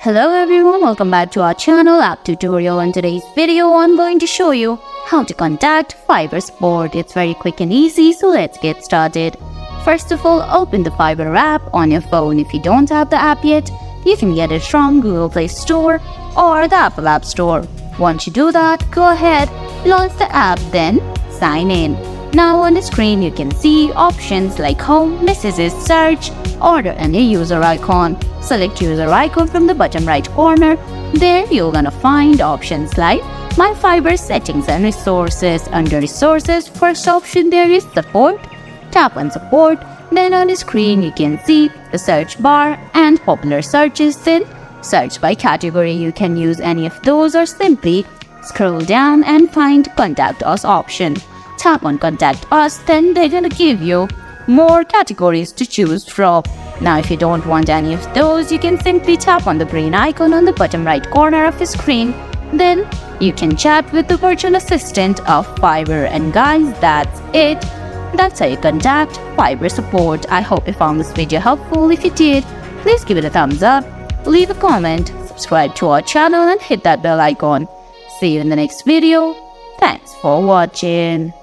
Hello everyone, welcome back to our channel app tutorial. In today's video, I'm going to show you how to contact Fiverr support. It's very quick and easy, so let's get started. First of all, open the Fiverr app on your phone. If you don't have the app yet, you can get it from Google Play Store or the Apple App Store. Once you do that, go ahead, launch the app, then sign in. Now on the screen, you can see options like home, messages, search, order, and a user icon. Select user icon from the bottom right corner. There you're gonna find options like My Fiverr settings and resources. Under resources, first option there is support. Tap on support. Then on the screen you can see the search bar and popular searches. Then search by category. You can use any of those or simply scroll down and find contact us option. Tap on contact us, then they're gonna give you more categories to choose from. Now if you don't want any of those, you can simply tap on the brain icon on the bottom right corner of the screen. Then you can chat with the virtual assistant of Fiverr. And guys, that's it. That's how you contact Fiverr support. I hope you found this video helpful. If you did, please give it a thumbs up, leave a comment, subscribe to our channel and hit that bell icon. See you in the next video. Thanks for watching.